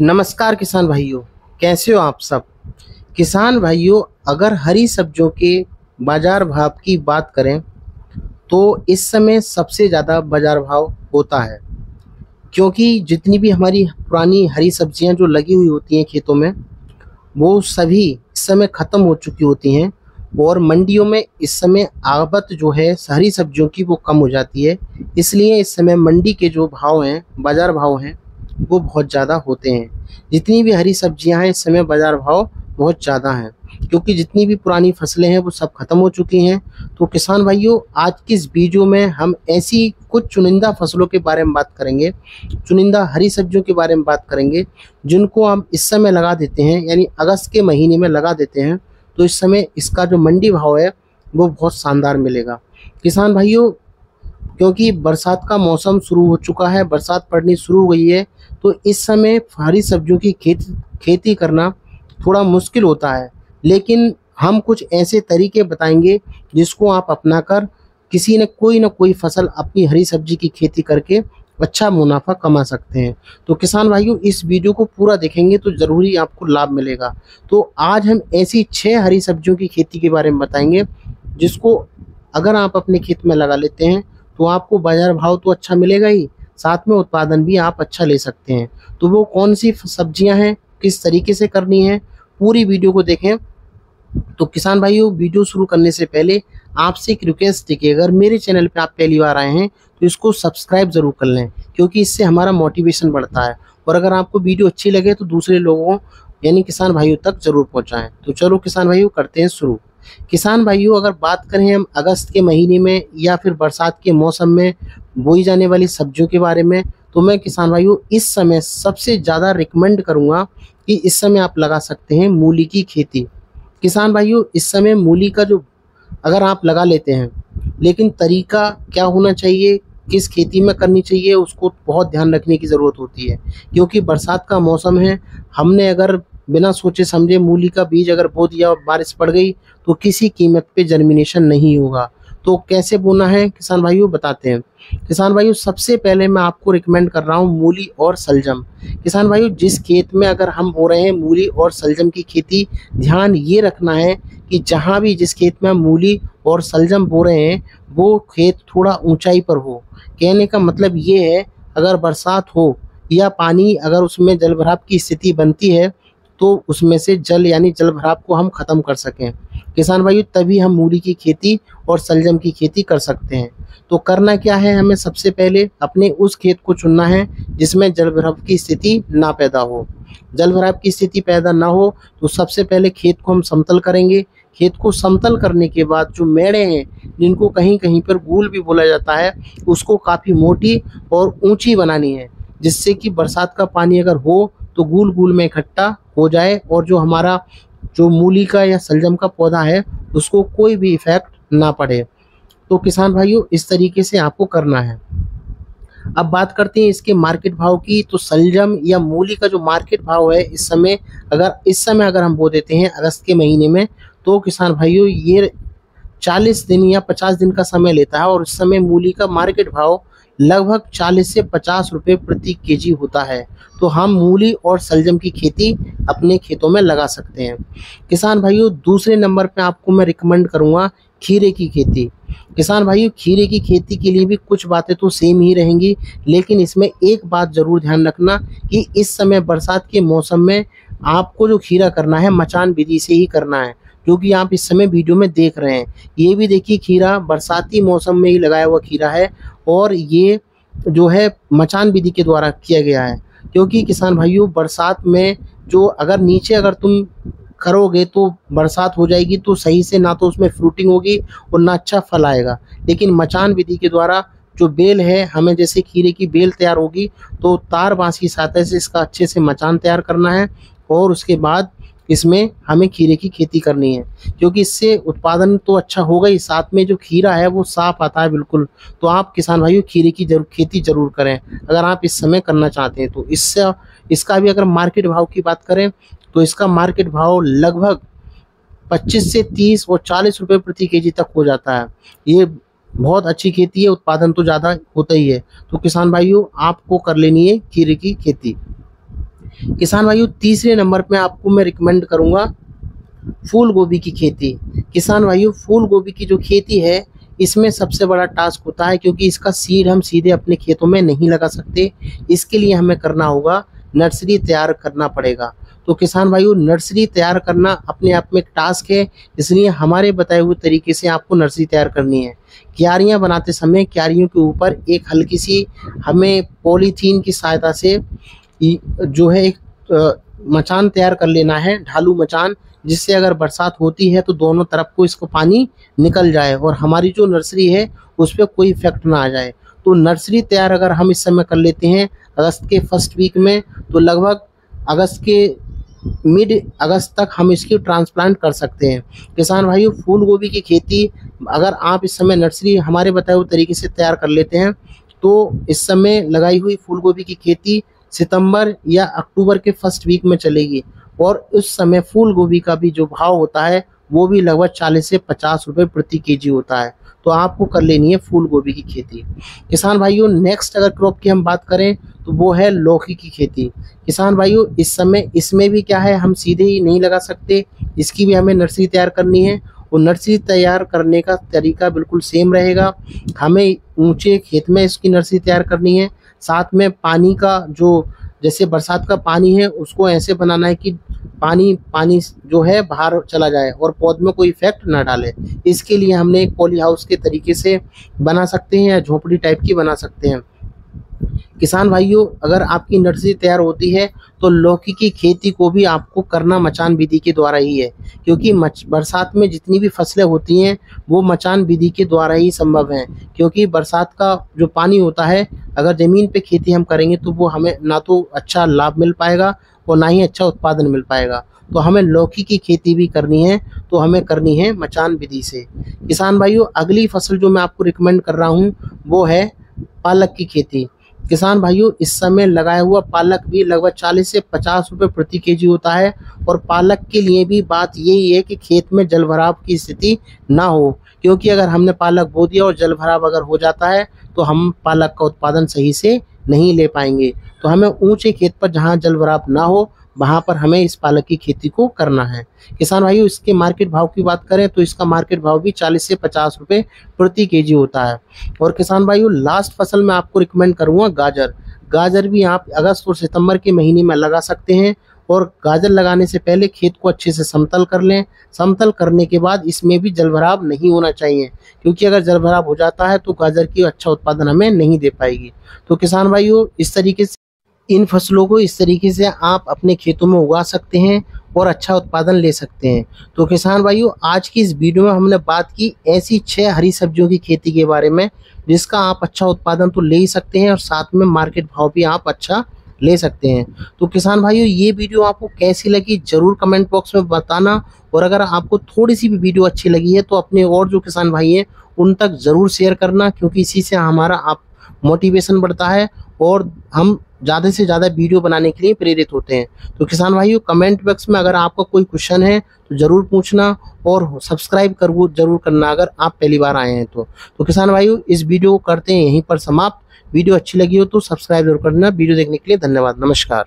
नमस्कार किसान भाइयों, कैसे हो आप सब। किसान भाइयों, अगर हरी सब्जियों के बाजार भाव की बात करें तो इस समय सबसे ज़्यादा बाजार भाव होता है, क्योंकि जितनी भी हमारी पुरानी हरी सब्जियां जो लगी हुई होती हैं खेतों में, वो सभी इस समय ख़त्म हो चुकी होती हैं और मंडियों में इस समय आवक जो है हरी सब्जियों की वो कम हो जाती है। इसलिए इस समय मंडी के जो भाव हैं, बाज़ार भाव हैं, वो बहुत ज़्यादा होते हैं। जितनी भी हरी सब्जियां हैं इस समय बाज़ार भाव बहुत ज़्यादा हैं, क्योंकि जितनी भी पुरानी फसलें हैं वो सब ख़त्म हो चुकी हैं। तो किसान भाइयों, आज की इस वीडियो में हम ऐसी कुछ चुनिंदा फसलों के बारे में बात करेंगे, चुनिंदा हरी सब्जियों के बारे में बात करेंगे, जिनको हम इस समय लगा देते हैं, यानी अगस्त के महीने में लगा देते हैं, तो इस समय इसका जो मंडी भाव है वो बहुत शानदार मिलेगा। किसान भाइयों, क्योंकि बरसात का मौसम शुरू हो चुका है, बरसात पड़नी शुरू हो गई है, तो इस समय हरी सब्जियों की खेती करना थोड़ा मुश्किल होता है। लेकिन हम कुछ ऐसे तरीके बताएंगे जिसको आप अपनाकर किसी न कोई फसल अपनी हरी सब्जी की खेती करके अच्छा मुनाफा कमा सकते हैं। तो किसान भाइयों, इस वीडियो को पूरा देखेंगे तो ज़रूरी आपको लाभ मिलेगा। तो आज हम ऐसी 6 हरी सब्जियों की खेती के बारे में बताएंगे, जिसको अगर आप अपने खेत में लगा लेते हैं तो आपको बाजार भाव तो अच्छा मिलेगा ही, साथ में उत्पादन भी आप अच्छा ले सकते हैं। तो वो कौन सी सब्जियां हैं, किस तरीके से करनी है, पूरी वीडियो को देखें। तो किसान भाइयों, वीडियो शुरू करने से पहले आपसे एक रिक्वेस्ट है कि अगर मेरे चैनल पे आप पहली बार आए हैं तो इसको सब्सक्राइब ज़रूर कर लें, क्योंकि इससे हमारा मोटिवेशन बढ़ता है। और अगर आपको वीडियो अच्छी लगे तो दूसरे लोगों यानी किसान भाइयों तक ज़रूर पहुँचाएँ। तो चलो किसान भाइयों, करते हैं शुरू। किसान भाइयों, अगर बात करें हम अगस्त के महीने में या फिर बरसात के मौसम में बोई जाने वाली सब्जियों के बारे में, तो मैं किसान भाइयों इस समय सबसे ज़्यादा रिकमेंड करूँगा कि इस समय आप लगा सकते हैं मूली की खेती। किसान भाइयों, इस समय मूली का जो अगर आप लगा लेते हैं, लेकिन तरीका क्या होना चाहिए, किस खेती में करनी चाहिए, उसको बहुत ध्यान रखने की ज़रूरत होती है। क्योंकि बरसात का मौसम है, हमने अगर बिना सोचे समझे मूली का बीज अगर बो दिया और बारिश पड़ गई तो किसी कीमत पे जर्मिनेशन नहीं होगा। तो कैसे बोना है किसान भाइयों, बताते हैं। किसान भाइयों, सबसे पहले मैं आपको रिकमेंड कर रहा हूँ मूली और सलजम। किसान भाइयों, जिस खेत में अगर हम बो रहे हैं मूली और सलजम की खेती, ध्यान ये रखना है कि जहाँ भी जिस खेत में हम मूली और सलजम बो रहे हैं वो खेत थोड़ा ऊंचाई पर हो। कहने का मतलब ये है, अगर बरसात हो या पानी अगर उसमें जल भराव की स्थिति बनती है तो उसमें से जल यानी जल भराव को हम ख़त्म कर सकें किसान भाइयों, तभी हम मूली की खेती और सलजम की खेती कर सकते हैं। तो करना क्या है, हमें सबसे पहले अपने उस खेत को चुनना है जिसमें जल भराव की स्थिति ना पैदा हो। जल भराव की स्थिति पैदा ना हो तो सबसे पहले खेत को हम समतल करेंगे। खेत को समतल करने के बाद जो मेड़े हैं, जिनको कहीं कहीं पर गूल भी बोला जाता है, उसको काफ़ी मोटी और ऊंची बनानी है, जिससे कि बरसात का पानी अगर हो तो गूल गूल में इकट्ठा हो जाए और जो हमारा जो मूली का या सलजम का पौधा है उसको कोई भी इफेक्ट ना पड़े। तो किसान भाइयों, इस तरीके से आपको करना है। अब बात करते हैं इसके मार्केट भाव की। तो सलजम या मूली का जो मार्केट भाव है इस समय अगर हम बो देते हैं अगस्त के महीने में, तो किसान भाइयों ये 40 दिन या 50 दिन का समय लेता है और इस समय मूली का मार्केट भाव लगभग 40 से 50 रुपये प्रति केजी होता है। तो हम मूली और सलजम की खेती अपने खेतों में लगा सकते हैं। किसान भाइयों, दूसरे नंबर पे आपको मैं रिकमेंड करूंगा खीरे की खेती। किसान भाइयों, खीरे की खेती के लिए भी कुछ बातें तो सेम ही रहेंगी, लेकिन इसमें एक बात ज़रूर ध्यान रखना कि इस समय बरसात के मौसम में आपको जो खीरा करना है मचान विधि से ही करना है, क्योंकि आप इस समय वीडियो में देख रहे हैं। ये भी देखिए, खीरा बरसाती मौसम में ही लगाया हुआ खीरा है और ये जो है मचान विधि के द्वारा किया गया है। क्योंकि किसान भाइयों, बरसात में जो अगर नीचे अगर तुम करोगे तो बरसात हो जाएगी तो सही से ना तो उसमें फ्रूटिंग होगी और ना अच्छा फल आएगा। लेकिन मचान विधि के द्वारा जो बेल है, हमें जैसे खीरे की बेल तैयार होगी तो तार बांस की सहायता से इसका अच्छे से मचान तैयार करना है और उसके बाद इसमें हमें खीरे की खेती करनी है, क्योंकि इससे उत्पादन तो अच्छा होगा ही, साथ में जो खीरा है वो साफ आता है बिल्कुल। तो आप किसान भाइयों खीरे की खेती जरूर करें अगर आप इस समय करना चाहते हैं। तो इसका भी अगर मार्केट भाव की बात करें तो इसका मार्केट भाव लगभग 25 से 30 और 40 रुपये प्रति केजी तक हो जाता है। ये बहुत अच्छी खेती है, उत्पादन तो ज़्यादा होता ही है। तो किसान भाइयों, आपको कर लेनी है खीरे की खेती। किसान भाइयों तीसरे नंबर पे आपको मैं रिकमेंड करूंगा फूल गोभी की खेती। किसान भाइयों फूल गोभी की जो खेती है इसमें सबसे बड़ा टास्क होता है, क्योंकि इसका सीड हम सीधे अपने खेतों में नहीं लगा सकते। इसके लिए हमें करना होगा नर्सरी तैयार करना पड़ेगा। तो किसान भाइयों नर्सरी तैयार करना अपने आप में एक टास्क है, इसलिए हमारे बताए हुए तरीके से आपको नर्सरी तैयार करनी है। क्यारियां बनाते समय क्यारियों के ऊपर एक हल्की सी हमें पॉलीथीन की सहायता से जो है एक मचान तैयार कर लेना है, ढालू मचान, जिससे अगर बरसात होती है तो दोनों तरफ को इसको पानी निकल जाए और हमारी जो नर्सरी है उस पर कोई इफेक्ट ना आ जाए। तो नर्सरी तैयार अगर हम इस समय कर लेते हैं अगस्त के फर्स्ट वीक में, तो लगभग अगस्त के मिड अगस्त तक हम इसकी ट्रांसप्लांट कर सकते हैं। किसान भाइयों फूल गोभी की खेती अगर आप इस समय नर्सरी हमारे बताए हुए तरीके से तैयार कर लेते हैं तो इस समय लगाई हुई फूल गोभी की खेती सितंबर या अक्टूबर के फर्स्ट वीक में चलेगी, और उस समय फूल गोभी का भी जो भाव होता है वो भी लगभग 40 से 50 रुपए प्रति केजी होता है। तो आपको कर लेनी है फूल गोभी की खेती। किसान भाइयों नेक्स्ट अगर क्रॉप की हम बात करें तो वो है लौकी की खेती। किसान भाइयों इस समय इसमें भी क्या है, हम सीधे ही नहीं लगा सकते, इसकी भी हमें नर्सरी तैयार करनी है। और नर्सरी तैयार करने का तरीका बिल्कुल सेम रहेगा, हमें ऊंचे खेत में इसकी नर्सरी तैयार करनी है। साथ में पानी का जो जैसे बरसात का पानी है उसको ऐसे बनाना है कि पानी जो है बाहर चला जाए और पौध में कोई इफेक्ट ना डाले। इसके लिए हमने एक पॉली हाउस के तरीके से बना सकते हैं या झोपड़ी टाइप की बना सकते हैं। किसान भाइयों अगर आपकी नर्सरी तैयार होती है तो लौकी की खेती को भी आपको करना मचान विधि के द्वारा ही है, क्योंकि बरसात में जितनी भी फसलें होती हैं वो मचान विधि के द्वारा ही संभव है। क्योंकि बरसात का जो पानी होता है अगर ज़मीन पे खेती हम करेंगे तो वो हमें ना तो अच्छा लाभ मिल पाएगा और ना ही अच्छा उत्पादन मिल पाएगा। तो हमें लौकी की खेती भी करनी है तो हमें करनी है मचान विधि से। किसान भाइयों अगली फसल जो मैं आपको रिकमेंड कर रहा हूँ वो है पालक की खेती। किसान भाइयों इस समय लगाया हुआ पालक भी लगभग 40 से 50 रुपए प्रति केजी होता है, और पालक के लिए भी बात यही है कि खेत में जलभराव की स्थिति ना हो, क्योंकि अगर हमने पालक बो दिया और जलभराव अगर हो जाता है तो हम पालक का उत्पादन सही से नहीं ले पाएंगे। तो हमें ऊंचे खेत पर जहाँ जलभराव ना हो वहाँ पर हमें इस पालक की खेती को करना है। किसान भाइयों इसके मार्केट भाव की बात करें तो इसका मार्केट भाव भी 40 से 50 रुपए प्रति केजी होता है। और किसान भाइयों लास्ट फसल में आपको रिकमेंड करूंगा गाजर। गाजर भी आप अगस्त और सितंबर के महीने में लगा सकते हैं, और गाजर लगाने से पहले खेत को अच्छे से समतल कर लें। समतल करने के बाद इसमें भी जलभराव नहीं होना चाहिए, क्योंकि अगर जलभराव हो जाता है तो गाजर की अच्छा उत्पादन हमें नहीं दे पाएगी। तो किसान भाइयों इस तरीके से इन फसलों को इस तरीके से आप अपने खेतों में उगा सकते हैं और अच्छा उत्पादन ले सकते हैं। तो किसान भाइयों आज की इस वीडियो में हमने बात की ऐसी 6 हरी सब्जियों की खेती के बारे में जिसका आप अच्छा उत्पादन तो ले ही सकते हैं और साथ में मार्केट भाव भी आप अच्छा ले सकते हैं। तो किसान भाइयों ये वीडियो आपको कैसी लगी जरूर कमेंट बॉक्स में बताना, और अगर आपको थोड़ी सी भी वीडियो अच्छी लगी है तो अपने और जो किसान भाई हैं उन तक ज़रूर शेयर करना, क्योंकि इसी से हमारा आप मोटिवेशन बढ़ता है और हम ज़्यादा से ज़्यादा वीडियो बनाने के लिए प्रेरित होते हैं। तो किसान भाइयों कमेंट बॉक्स में अगर आपका कोई क्वेश्चन है तो ज़रूर पूछना, और सब्सक्राइब जरूर करना अगर आप पहली बार आए हैं तो किसान भाइयों इस वीडियो को करते हैं यहीं पर समाप्त। वीडियो अच्छी लगी हो तो सब्सक्राइब जरूर करना। वीडियो देखने के लिए धन्यवाद। नमस्कार।